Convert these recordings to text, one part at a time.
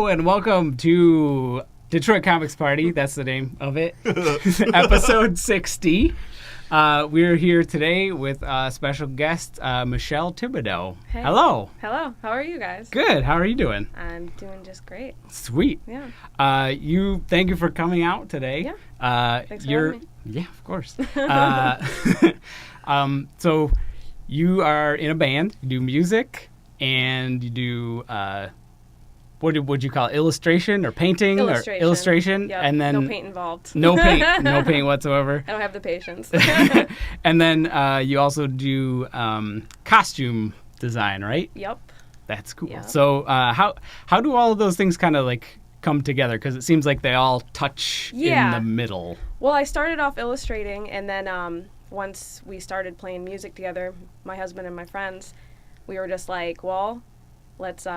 and welcome to Detroit Comics Party. That's the name of it. Episode 60. We're here today with special guest Michelle Thibodeau. Hey. Hello. Hello. How are you guys? Good. How are you doing? I'm doing just great. Sweet. Yeah. Thank you for coming out today. Yeah. Thanks for having me. Yeah, of course. So you are in a band. You do music, and you do what would you call it? Illustration or painting? Illustration. Or illustration. Yep. And then no paint involved. No paint whatsoever. I don't have the patience. And then you also do costume design, right? Yep. That's cool. Yep. So how do all of those things kind of like come together? Because it seems like they all touch in the middle. Well, I started off illustrating, and then once we started playing music together, my husband and my friends, we were just like, well, let's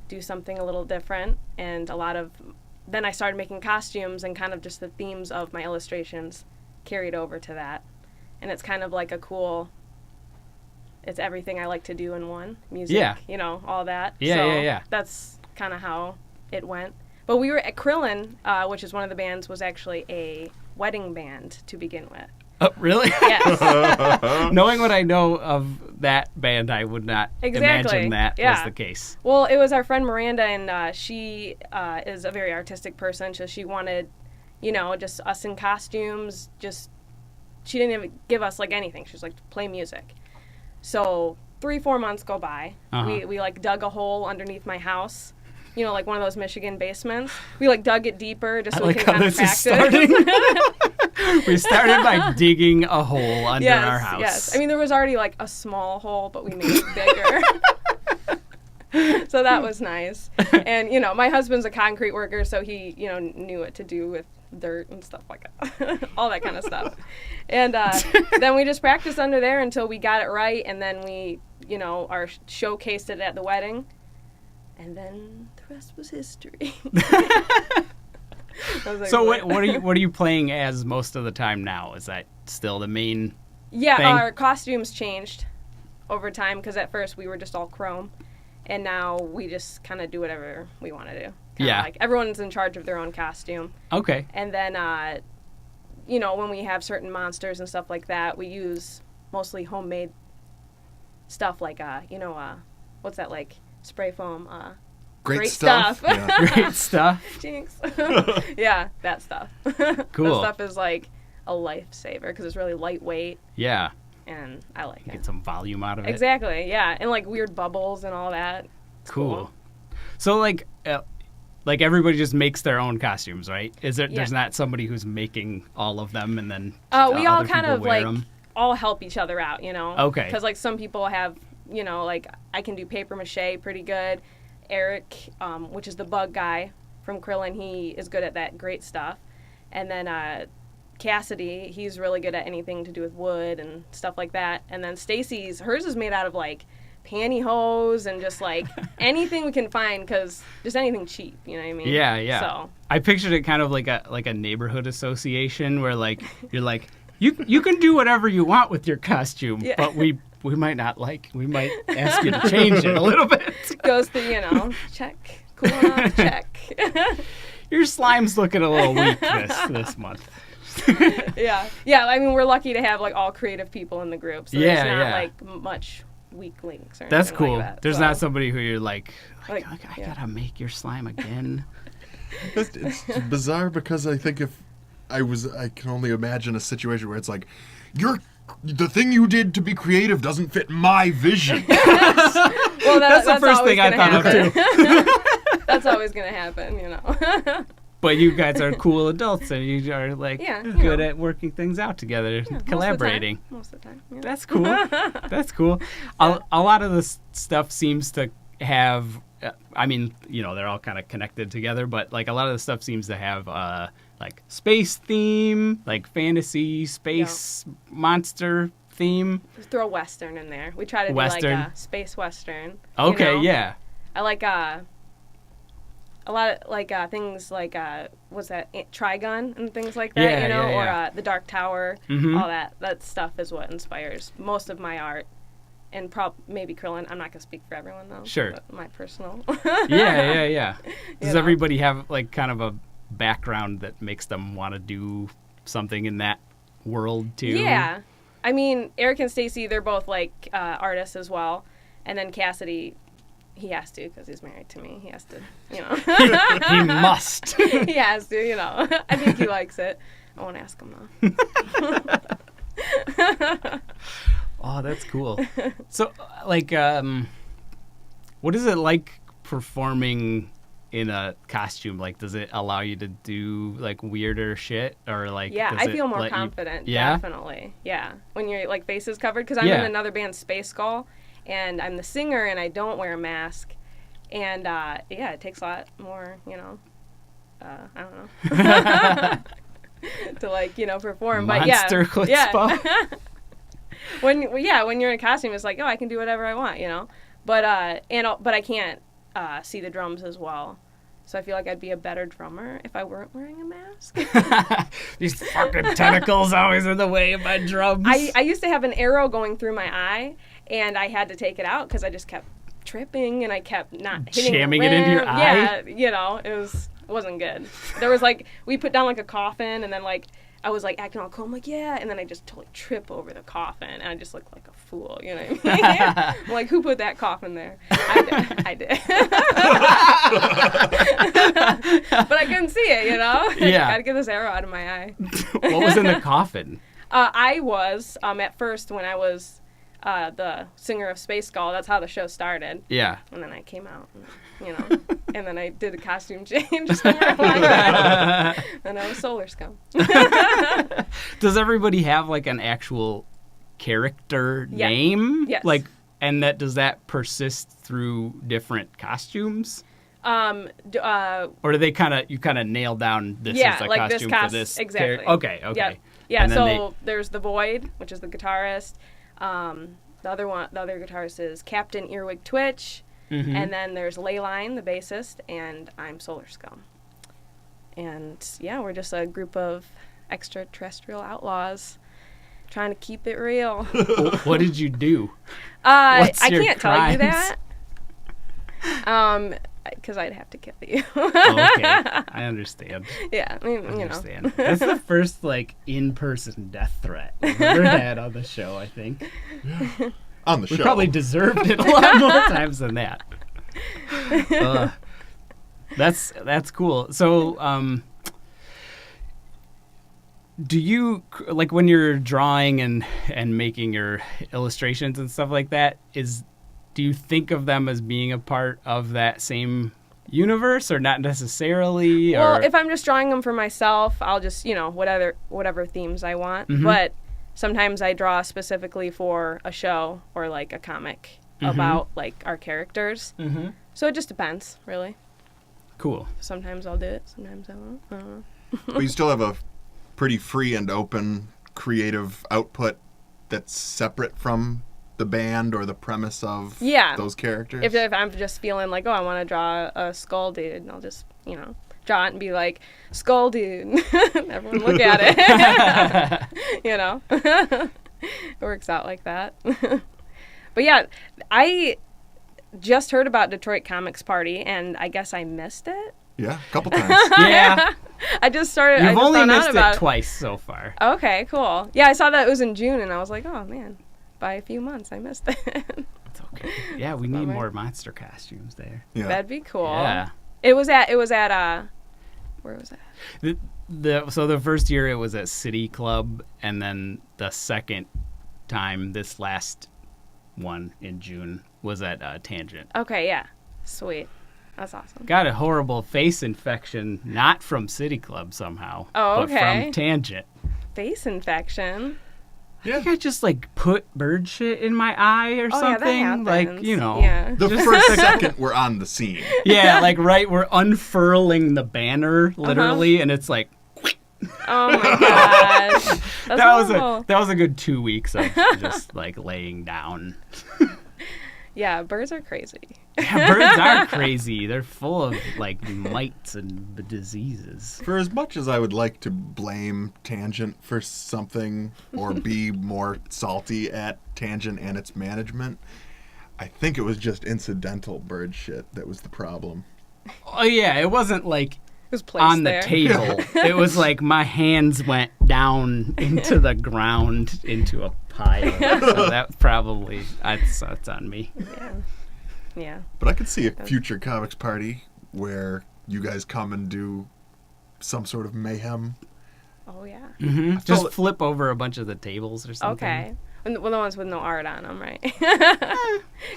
do something a little different. And then I started making costumes, and kind of just the themes of my illustrations carried over to that. And it's kind of like it's everything I like to do in one. Music, all that. Yeah. That's kind of how it went. But we were at Krillin, which is one of the bands, was actually a wedding band to begin with. Oh, really? Yes. Knowing what I know of that band, I would not imagine that was the case. Well, it was our friend Miranda, and she is a very artistic person, so she wanted, just us in costumes. She didn't even give us, anything. She was like, play music. So 3-4 months go by. Uh-huh. We dug a hole underneath my house. Like one of those Michigan basements. We dug it deeper just so we can kind of practice. We started by digging a hole under our house. Yes. I mean, there was already a small hole, but we made it bigger. So that was nice. And, my husband's a concrete worker, so he, knew what to do with dirt and stuff like that. All that kind of stuff. And then we just practiced under there until we got it right, and then we, showcased it at the wedding. And then the rest was history. So what are you playing as most of the time now? Is that still the main thing? Our costumes changed over time, because at first we were just all chrome, and now we just kind of do whatever we want to do. Everyone's in charge of their own costume. Okay. And then, when we have certain monsters and stuff like that, we use mostly homemade stuff what's that spray foam, great stuff. Yeah. Great stuff. Jinx. Yeah, that stuff. Cool. That stuff is a lifesaver because it's really lightweight. Yeah. And I like it. Get some volume out of it. Exactly, yeah. And weird bubbles and all that. It's cool. So everybody just makes their own costumes, right? There's not somebody who's making all of them and then we all kind of wear them? all help each other out, Okay. Because some people have, I can do paper mache pretty good. Eric, which is the bug guy from Krillin, he is good at that great stuff. And then Cassidy, he's really good at anything to do with wood and stuff like that. And then Stacy's, hers is made out of pantyhose and just anything we can find, because just anything cheap, you know what I mean? Yeah. So I pictured it kind of like a neighborhood association where you're you can do whatever you want with your costume, but we might not we might ask you to change it a little bit. Goes to, check, cool enough, check. Your slime's looking a little weak this month. Yeah. I mean, we're lucky to have all creative people in the group, so there's not much weak links or That's anything cool. Like that, there's so. not somebody who you're I gotta make your slime again. It's bizarre, because I think I can only imagine a situation where it's the thing you did to be creative doesn't fit my vision. Well, that's the first thing I thought of too. That's always going to happen, But you guys are cool adults, and you are good at working things out together, collaborating. Most of the time. Yeah. That's cool. That's cool. A lot of this stuff seems to have. They're all kind of connected together, but a lot of the stuff seems to have space theme, fantasy space monster theme. Just throw Western in there. We try to do a space Western. Okay, yeah. I like a lot of things what's that, Trigun and things like that, or the Dark Tower. Mm-hmm. All that stuff is what inspires most of my art. and maybe Krillin. I'm not gonna speak for everyone though. Sure. But my personal. Yeah. Does know? everybody have like kind of a background that makes them want to do something in that world too? Yeah. I mean, Eric and Stacy, they're both like artists as well, and then Cassidy, he has to because he's married to me. He has to, you know. He must. He has to, you know. I think he likes it. I won't ask him though. Oh, that's cool. So, like, what is it like performing in a costume? Like, does it allow you to do like weirder shit, or like? Yeah, does I it feel more let you- confident. Yeah? Definitely. Yeah, when your like face is covered, because I'm Yeah. in another band, SpaceSkull, and I'm the singer, and I don't wear a mask, and yeah, it takes a lot more, you know. I don't know. To like, you know, perform, but Monster chutzpah. when you're in a costume, it's like, oh, I can do whatever I want, you know. But but I can't see the drums as well, so I feel like I'd be a better drummer if I weren't wearing a mask. These fucking tentacles always in the way of my drums. I used to have an arrow going through my eye, and I had to take it out because I just kept tripping and I kept not hitting the Jamming it into your rim. eye? Yeah, you know, it wasn't good. There was like, we put down like a coffin, and then like I was like acting all cool. I'm like, yeah, and then I just totally trip over the coffin, and I just look like a fool. You know what I mean? I'm like, who put that coffin there? I did. But I couldn't see it, you know. Yeah. Got to get this arrow out of my eye. What was in the coffin? I was at first when I was the singer of SpaceSkull. That's how the show started. Yeah. And then I came out, and, you know, and then I did a costume change. And I was SpaceSkull. Does everybody have like an actual character Yeah. name? Yes. Like, and does that persist through different costumes? Or do they you kind of nail down this yeah, is a like costume this for this exactly. Okay. Yeah. And then So there's the Void, which is the guitarist. The other guitarist is Captain Earwig Twitch, and then there's Leyline, the bassist, and I'm SpaceSkull. And yeah, we're just a group of extraterrestrial outlaws trying to keep it real. What did you do? I your can't tell you crimes? that. Because I'd have to kill you. Oh, okay, I understand. Yeah, I mean, I you understand. know. That's the first like in-person death threat we've ever had on the show. I think On the we show. probably deserved it a lot more times than that. That's cool. So, do you like when you're drawing and making your illustrations and stuff like that? Do you think of them as being a part of that same universe, or not necessarily? Well, or... if I'm just drawing them for myself, I'll just, you know, whatever themes I want. But sometimes I draw specifically for a show or like a comic about like our characters. So it just depends, really. Cool. Sometimes I'll do it, sometimes I won't. I don't know. But you still have a pretty free and open creative output that's separate from the band or the premise of those characters? If I'm just feeling like, oh, I want to draw a skull dude, I'll just, you know, draw it and be like, skull dude. Everyone look at it. You know? It works out like that. But yeah, I just heard about Detroit Comics Party, and I guess I missed it. Yeah, a couple times. Yeah. I just started. You've I just only found out missed about it twice so far. Okay, cool. Yeah, I saw that it was in June, and I was like, oh man, by a few months I missed it. It's okay. Yeah, we need more monster costumes there. Yeah. That'd be cool. Yeah. It was at where was that? So the first year it was at City Club, and then the second time, this last one in June, was at Tangent. Okay, yeah. Sweet. That's awesome. Got a horrible face infection, not from City Club somehow, Oh, but okay. from Tangent. Face infection. I think I just like put bird shit in my eye or Oh, yeah, that something. happens. Like, you know. Yeah. The first second we're on the scene. Yeah, like we're unfurling the banner literally, and it's like Oh my gosh. That's that horrible. was a good 2 weeks of just like laying down. Yeah, birds are crazy. Yeah, birds are crazy. They're full of like mites and diseases. For as much as I would like to blame Tangent for something or be more salty at Tangent and its management, I think it was just incidental bird shit that was the problem. Oh yeah, it wasn't like It was placed on the there. table. It was like my hands went down into the ground into a pile. So that probably that's on me. Yeah. Yeah. But I could see a future comics party where you guys come and do some sort of mayhem. Oh yeah. Mm-hmm. Just felt- flip over a bunch of the tables or something. Okay. Well, the ones with no art on them, right?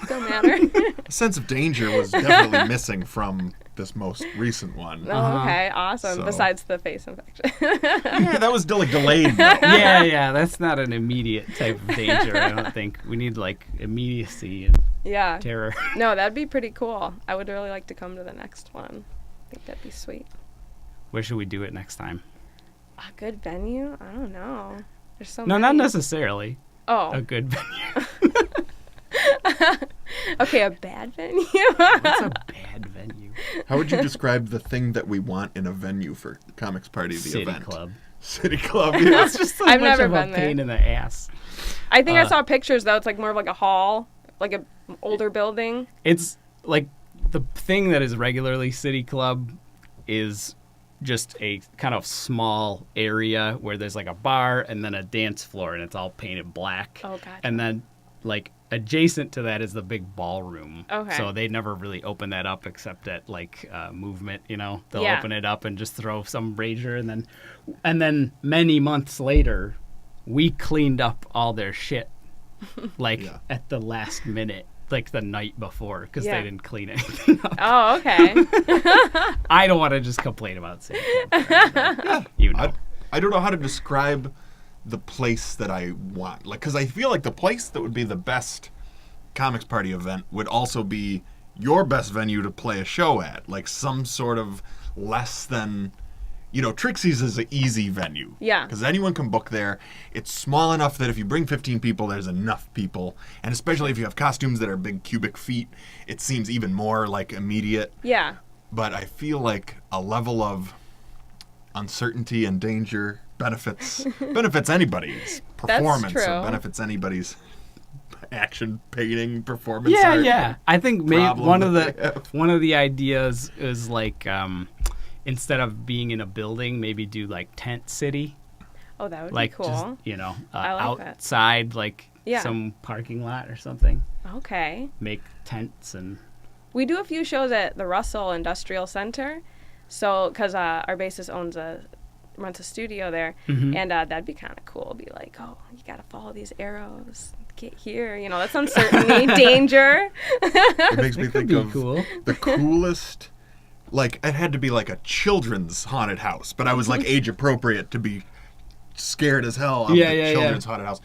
Don't matter. A sense of danger was definitely missing from this most recent one. Oh, okay, awesome. So- Besides the face infection. Yeah, that was like delayed though. Yeah, that's not an immediate type of danger, I don't think. We need like immediacy and Yeah. terror. No, that'd be pretty cool. I would really like to come to the next one. I think that'd be sweet. Where should we do it next time? A good venue? I don't know. There's so No, many. not necessarily Oh. a good venue. Okay, a bad venue. What's a bad venue? How would you describe the thing that we want in a venue for Comics Party, the City event? Club. City Club, yeah. That's just I've much never of a been there. pain in the ass. I think I Uh, saw pictures though. It's like more of like a hall, like a older building. It's like the thing that is regularly City Club is just a kind of small area where there's like a bar and then a dance floor and it's all painted black. Oh, gotcha. And then like adjacent to that is the big ballroom. Okay. So they never really open that up except at like movement, you know. They'll Yeah. open it up and just throw some rager and then many months later we cleaned up all their shit like Yeah. at the last minute, like the night before, because Yeah. they didn't clean anything up. Oh, okay. I don't want to just complain about City Club. You know. I don't know how to describe the place that I want. Like, because I feel like the place that would be the best Comics Party event would also be your best venue to play a show at. Like some sort of less than, you know, Trixie's is an easy venue. Yeah. Because anyone can book there. It's small enough that if you bring 15 people, there's enough people. And especially if you have costumes that are big cubic feet, it seems even more like immediate. Yeah. But I feel like a level of uncertainty and danger benefits anybody's performance true. or benefits anybody's action painting performance. Yeah, art yeah. I think maybe problem one that they have. of the ideas is like instead of being in a building, maybe do like tent city, Oh, that would like be cool. just you know I like that. outside, like Yeah. some parking lot or something. Okay. Make tents and We do a few shows at the Russell Industrial Center. So, because our bassist runs a studio there, Mm-hmm. and that'd be kind of cool. Be like, oh, you got to follow these arrows. Get here. You know, that's uncertainty, danger. It makes me That could think be of cool. the coolest. Like it had to be like a children's haunted house, but I was like age appropriate to be scared as hell of Yeah, the yeah, children's yeah. haunted house.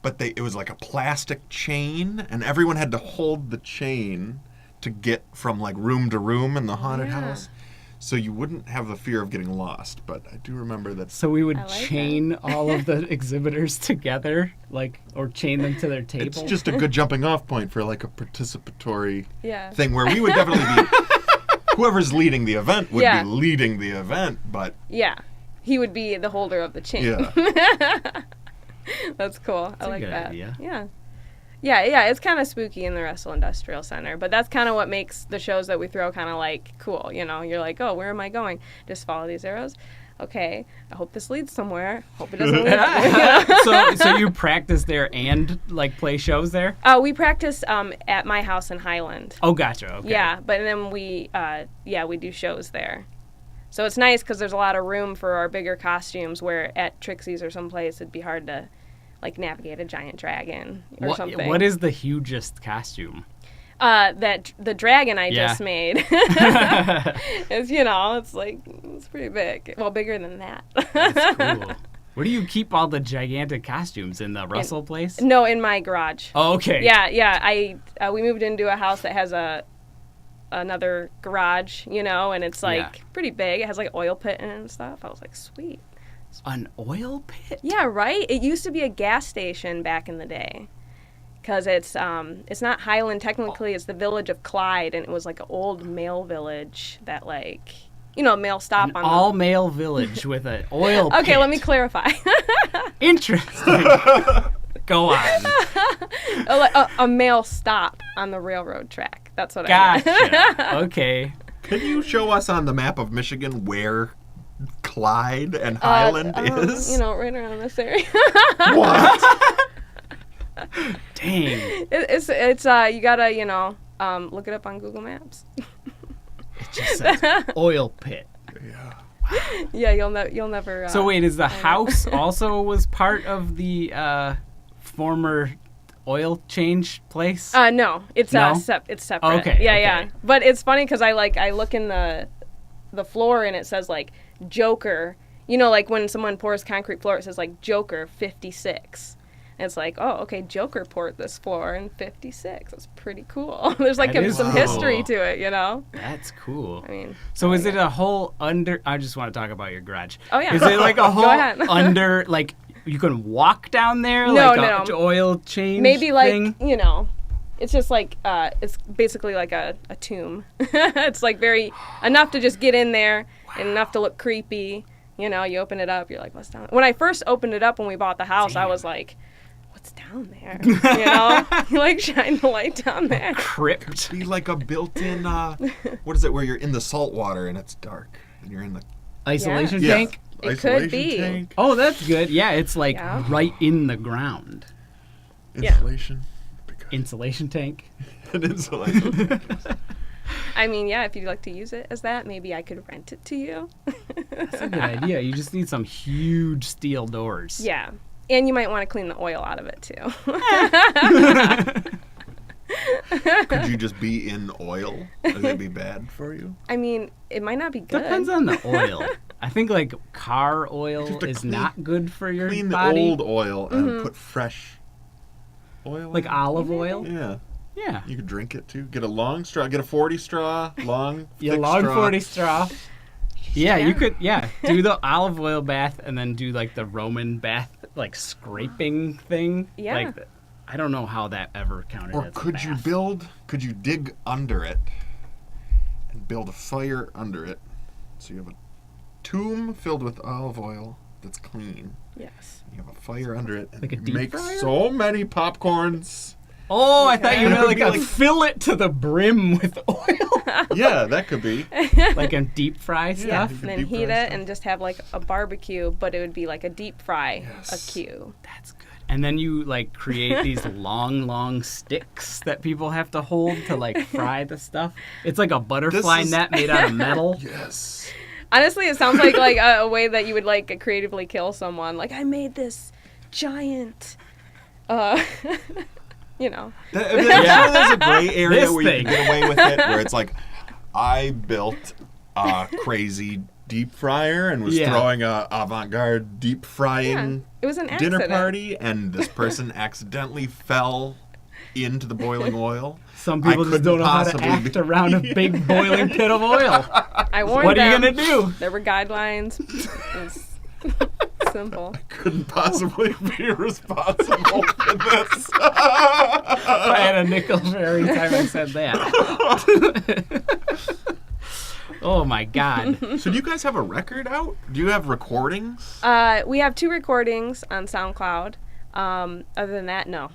But it was like a plastic chain, and everyone had to hold the chain to get from like room to room in the haunted Yeah. house, so you wouldn't have the fear of getting lost. But I do remember that. So we would I like chain all of the exhibitors together, like, or chain them to their table. It's just a good jumping off point for like a participatory Yeah. thing where we would definitely be. Whoever's leading the event would Yeah. be leading the event, but Yeah. He would be the holder of the chain. yeah. That's cool. That's I a like good that. idea. Yeah. Yeah, it's kind of spooky in the Russell Industrial Center, but that's kind of what makes the shows that we throw kind of like cool, you know? You're like, oh, where am I going? Just follow these arrows. Okay, I hope this leads somewhere. Hope it doesn't lead. so you practice there and like play shows there? We practice at my house in Highland. Oh, gotcha. Okay. Yeah, but then we do shows there. So it's nice because there's a lot of room for our bigger costumes. Where at Trixie's or someplace it'd be hard to like navigate a giant dragon or something. What is the hugest costume? That the dragon I Yeah. just made. It's it's pretty big. Well, bigger than that. That's cool. Where do you keep all the gigantic costumes? In the Russell place? No, in my garage. Oh, okay. Yeah. We moved into a house that has another garage, and it's like Yeah. pretty big. It has like oil pit in it and stuff. I was like, sweet. An oil pit? Yeah, right? It used to be a gas station back in the day. because it's not Highland technically. It's the village of Clyde, and it was like an old mail village that like mail stop An on all-male village with an oil Okay, pit. let me clarify. Interesting. Go on. a mail stop on the railroad track. That's what I meant. Gotcha. Okay. Can you show us on the map of Michigan where Clyde and Highland is? Right around this area. What? Dang. It's you gotta look it up on Google Maps. It just says oil pit. Yeah. Yeah, you'll never. So wait, is the house also was part of the former oil change place? No, it's No? it's separate. Okay, Yeah, okay. yeah. But it's funny because I look in the floor and it says like Joker. Like when someone pours concrete floor, it says like Joker 56. And it's like, oh, okay, Joker poured this floor in 56. That's pretty cool. There's like That is some cool. history to it, That's cool. I mean, So is it a whole under? I just want to talk about your garage. Oh, yeah. Is it like a whole ahead. under? Like you can walk down there, No, like no. a oil change. maybe like thing? it's just like it's basically like a tomb. It's like very enough to just get in there and enough to look creepy. You open it up, you're like, what's down there? When I first opened it up when we bought the house, I was like, what's down there? You like shine the light down there. Crypt. Be like a built-in, what is it, where you're in the salt water and it's dark and you're in the Isolation Yeah. tank. It could isolation be. tank. Oh, that's good. Yeah, it's like Yeah. right in the ground. Yeah. Insulation. Insulation tank. An insulation. I mean, yeah, if you'd like to use it as that, maybe I could rent it to you. That's a good idea. You just need some huge steel doors. Yeah. And you might want to clean the oil out of it, too. Could you just be in oil? Would that be bad for you? I mean, it might not be good. Depends on the oil. I think like car You oil have to is clean- not good for your Clean the body. old oil and put fresh oil Like in. olive oil. Yeah. Yeah. You could drink it too. Get a long straw. Get a 40 straw. Long, Yeah, thick long straw. 40 straw. Yeah, you Yeah. could, do the olive oil bath and then do like the Roman bath, like scraping thing. Yeah. Like, I don't know how that ever counted Or as a could you bath. could you dig under it and build a fire under it? So you have a tomb filled with olive oil that's clean. Yes. You have a fire under it and Like a you deep make fryer? so many popcorns. Oh, I thought you It meant would like be a like- fill it to the brim with oil. Yeah, that could be. Like a deep fry Yeah, stuff. you and could then deep heat fry it stuff. and just have like a barbecue, but it would be like a deep fry, Yes. a Q. That's good. And then you like create these long sticks that people have to hold to like fry the stuff. It's like a butterfly This is- net made out of metal. Yes. Honestly, it sounds like a way that you would like creatively kill someone. Like I made this giant, you know. There's a gray area This where you thing. can get away with it, where it's like, I built a crazy deep fryer and was Yeah. throwing a avant-garde deep Yeah, frying it was an dinner accident. party, and this person accidentally fell into the boiling oil. Some people I just couldn't don't know how to possibly act be- around a big boiling pit of oil. I warned What are you them. gonna do? There were guidelines. It was simple. Couldn't possibly be responsible for this. I had a nickel for every time I said that. Oh my god. So do you guys have a record out? Do you have recordings? We have 2 recordings on SoundCloud. Other than that, no,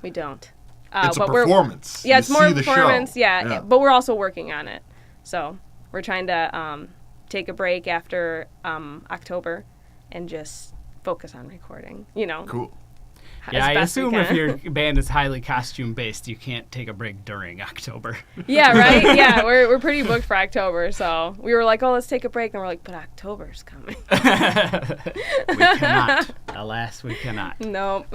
we don't. It's a but performance. Yeah, You it's more see the show. performance. Yeah, but we're also working on it. So we're trying to take a break after October and just focus on recording. You know. Cool. as Yeah, I best we assume if can. your band is highly costume based, you can't take a break during October. Yeah, right? Yeah, we're pretty booked for October, so we were like, oh, let's take a break. And we're like, but October's coming. We cannot. Alas, we cannot. Nope.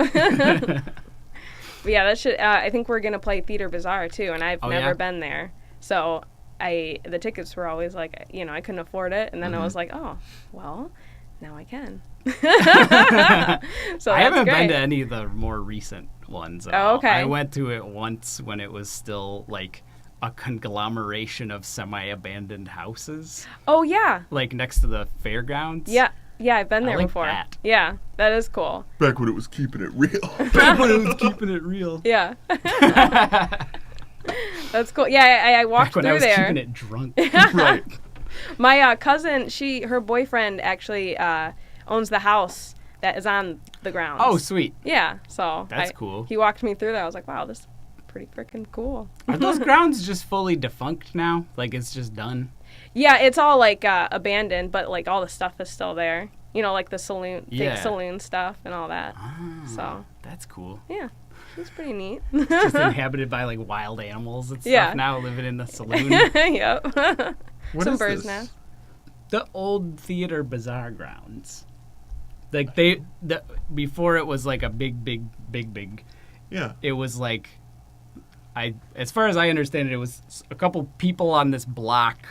But yeah, that should. I think we're gonna play Theater Bazaar too, and I've Oh, never yeah? bin there. So the tickets were always like, you know, I couldn't afford it, and then I was like, oh, well, now I can. So I haven't that's been great. to any of the more recent ones. At Oh, all. okay. I went to it once when it was still like a conglomeration of semi-abandoned houses, Oh yeah, like next to the fairgrounds. yeah, I've been I there like before. that. Yeah, That is cool. Back when it was keeping it real. Back when it was keeping it real. Yeah. That's cool. Yeah, I walked Back when through I was there. keeping it drunk. Right. My cousin, her boyfriend actually owns the house that is on the grounds. Oh, sweet. Yeah, so That's cool. He walked me through there. I was like, wow, this is pretty freaking cool. Are those grounds just fully defunct now? Like, it's just done? Yeah, it's all like abandoned, but like all the stuff is still there. You know, like the saloon, Yeah. fake saloon stuff and all that. Ah, So that's cool. yeah, it's pretty neat. Just inhabited by like wild animals and stuff Yeah. now living in the saloon. Yep. What Some is birds this? now. The old theater bazaar grounds. Like before it was like a big. Yeah. It was like, as far as I understand it, it was a couple people on this block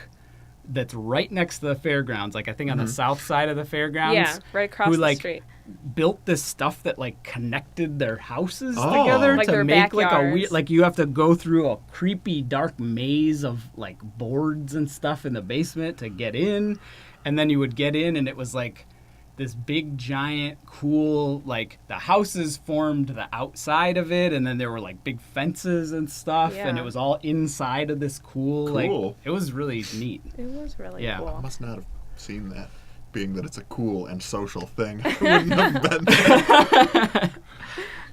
that's right next to the fairgrounds. Like I think on the south side of the fairgrounds. Yeah, right across who, the like, street. built this stuff that like connected their houses Oh. together Like to their make like a backyards. weird, like you have to go through a creepy dark maze of like boards and stuff in the basement to get in, and then you would get in and it was like this big giant cool, like the houses formed the outside of it, and then there were like big fences and stuff, and Yeah. it was all inside of this cool. Like it was really neat. It was really Yeah. I cool. must not have seen that, being that it's a cool and social thing. I wouldn't have been there.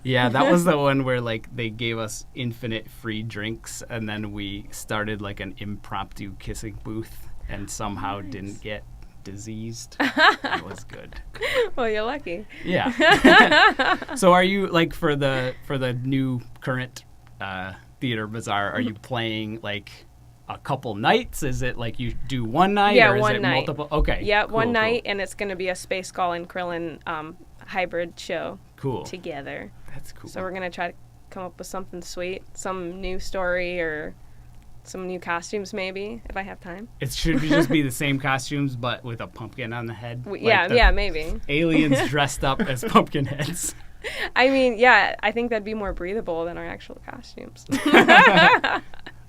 Yeah, that was the one where like they gave us infinite free drinks, and then we started like an impromptu kissing booth, and somehow didn't get diseased. It was good. Well, you're lucky. Yeah. So are you like for the new current theater bazaar? Are you playing like a couple nights? Is it like you do one night? Yeah, or is one it night. multiple? Okay. Yeah, cool, one cool. night, and it's going to be a SpaceSkull and Krillin hybrid show Cool. together. That's cool. So we're going to try to come up with something sweet, some new story or some new costumes maybe, if I have time. It should just be the same costumes, but with a pumpkin on the head. Like Yeah, the yeah, maybe. aliens dressed up as pumpkin heads. I mean, yeah, I think that'd be more breathable than our actual costumes.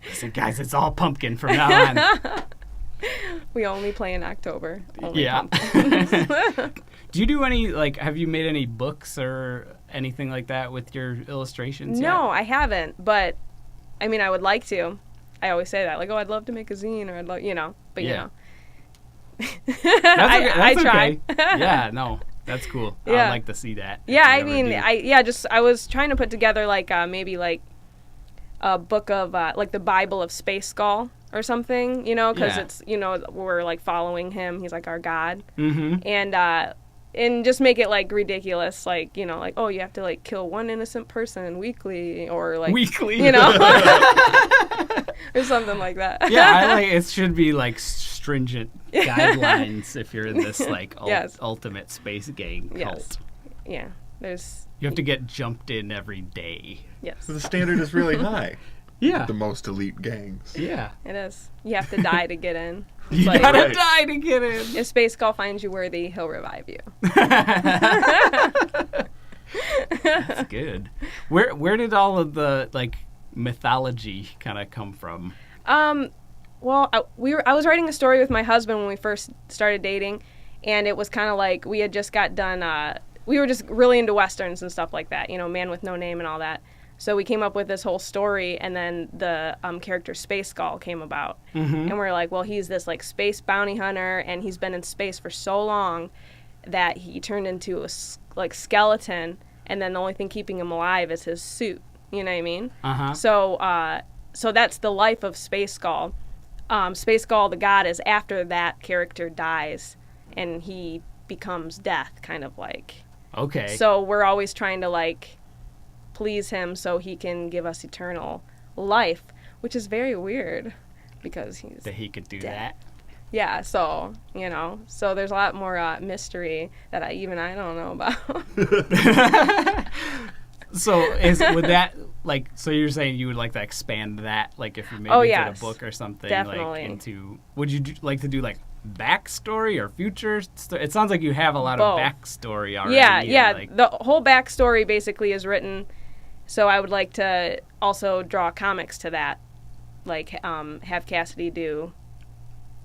Listen, guys, it's all pumpkin from now on. We only play in October. Only Yeah. pumpkins. Do you do any, like, have you made any books or anything like that with your illustrations No, I haven't, but I mean, I would like to. I always say that, like, oh, I'd love to make a zine, or I'd love, but Yeah. you know. yet? That's okay. I That's try. okay. Yeah, no, that's cool. Yeah. I'd like to see that. Yeah, I if you ever mean, do. I was trying to put together like maybe like a book of like the Bible of SpaceSkull or something, because Yeah. it's we're like following him. He's like our God, Mm-hmm. and just make it like ridiculous, like like oh you have to like kill one innocent person weekly or like Weekly. or something like that. Yeah, it should be like stringent guidelines if you're in this like Yes. ultimate space gang Yes. cult. Yeah, there's You have to get jumped in every day. yes, The standard is really high. Yeah. The most elite gangs. Yeah. it is. You have to die to get in. You Like- gotta Right. die to get in. If SpaceSkull finds you worthy, he'll revive you. That's good. Where did all of the like mythology kind of come from? Well, I was writing a story with my husband when we first started dating, and it was kind of like we had just got done. We were just really into westerns and stuff like that, Man with No Name and all that. So we came up with this whole story, and then the character SpaceSkull came about, and we're like, well, he's this like space bounty hunter, and he's been in space for so long that he turned into a skeleton, and then the only thing keeping him alive is his suit. You know what I mean? Uh-huh. So that's the life of SpaceSkull. SpaceSkull, the god, is after that character dies, and he becomes death, kind of like. Okay. So we're always trying to like please him so he can give us eternal life, which is very weird because he's that he could do dead. that. Yeah. So so there's a lot more mystery that I don't know about. So would that like so you're saying you would like to expand that like if you made Oh, it yes. a book or something Definitely. like into would you like to do like backstory or future it sounds like you have a lot Both. of backstory already. Yeah. Like, The whole backstory basically is written. So I would like to also draw comics to that, like have Cassidy do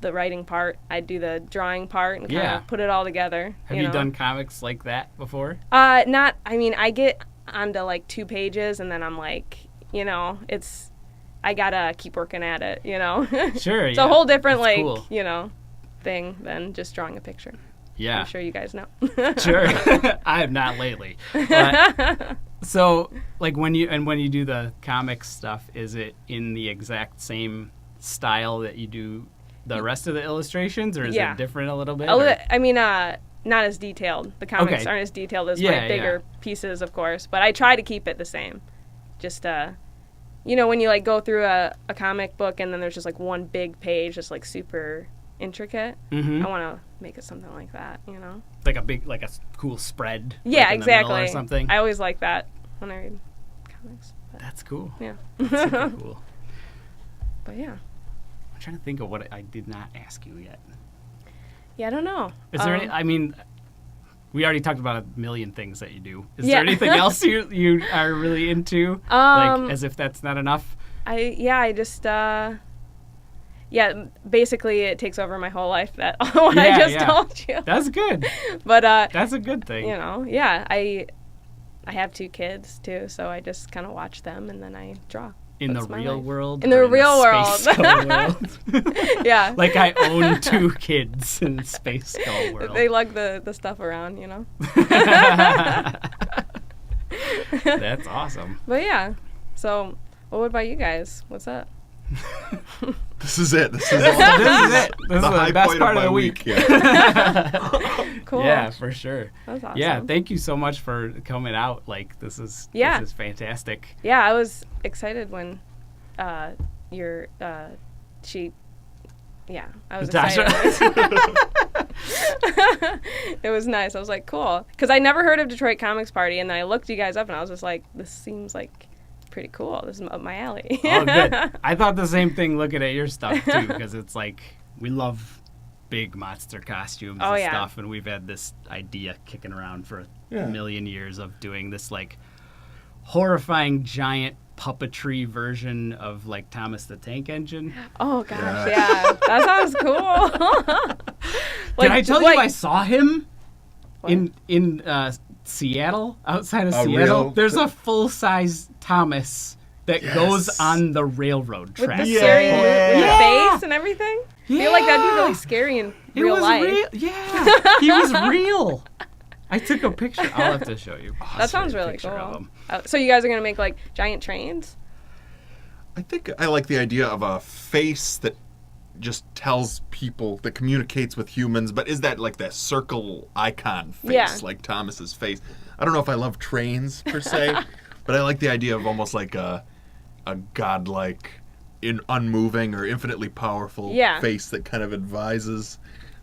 the writing part. I do the drawing part and kind Yeah. of put it all together. Have you know? done comics like that before? Not. I mean, I get onto like 2 pages, and then I'm like, I gotta keep working at it. Sure. It's a whole different That's cool. thing than just drawing a picture. Yeah. I'm sure you guys know. Sure. I have not lately. But, so, like, when you do the comic stuff, is it in the exact same style that you do the rest of the illustrations, or is it different a little bit? I mean, not as detailed. The comics aren't as detailed as my bigger pieces, of course, but I try to keep it the same. Just, when you, like, go through a comic book and then there's just, like, one big page that's, like, super intricate. Mm-hmm. I want to make it something like that, Like a cool spread. Yeah, like in the middle exactly. or something. I always like that when I read comics. But, That's cool. yeah. That's super cool. But yeah. I'm trying to think of what I did not ask you yet. Yeah, I don't know. Is there any? I mean, we already talked about a million things that you do. Is Yeah. there anything else you are really into? Like, as if that's not enough. I just basically it takes over my whole life. That what I just told you. That's good. But that's a good thing. I have 2 kids too, so I just kind of watch them and then I draw. In That's the my real life. world? In the real world. SpaceSkull world? Yeah. Like I own 2 kids in SpaceSkull world. They lug the stuff around, That's awesome. But yeah. So, what about you guys? What's up? This is it. This is This is it. This is the high the best point part of of my the week. Cool. Yeah, for sure. That's awesome. Yeah, thank you so much for coming out. Like, this is fantastic. Yeah, I was excited when I was Natasha. excited. It was nice. I was like, cool. Because I never heard of Detroit Comics Party, and then I looked you guys up, and I was just like, this seems like pretty cool. This is up my alley. Oh, good. I thought the same thing looking at your stuff, too, because it's like, we love big monster costumes and stuff, and we've had this idea kicking around for a million years of doing this, like, horrifying giant puppetry version of, like, Thomas the Tank Engine. Oh, gosh, yeah. That sounds cool. Did I tell you I saw him in Seattle, outside of Seattle? There's a full-size Thomas that goes on the railroad with tracks. the scary with the face and everything? I feel like that'd be really scary in real life. He was real. I took a picture. I'll have to show you. That sounds really cool. So you guys are going to make, like, giant trains? I think I like the idea of a face that just tells people, that communicates with humans, but is that like that circle icon face, like Thomas's face? I don't know if I love trains per se, but I like the idea of almost like a godlike, unmoving or infinitely powerful face that kind of advises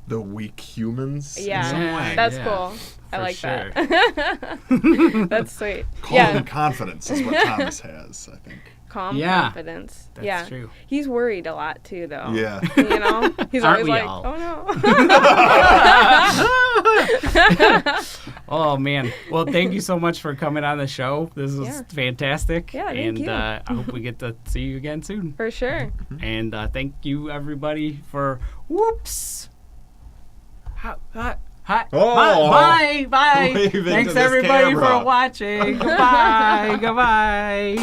the weak humans in some way. That's cool. I like sure. that. That's sweet. Calm confidence is what Thomas has, I think. Calm confidence. That's true. He's worried a lot too, though. Yeah. He's Aren't always we like, all? oh no. Oh man. Well, thank you so much for coming on the show. This was fantastic. Yeah, thank you. I hope we get to see you again soon. For sure. And thank you everybody for Hi. Oh. Bye. Waving Thanks to this everybody camera. for watching. Goodbye. Goodbye.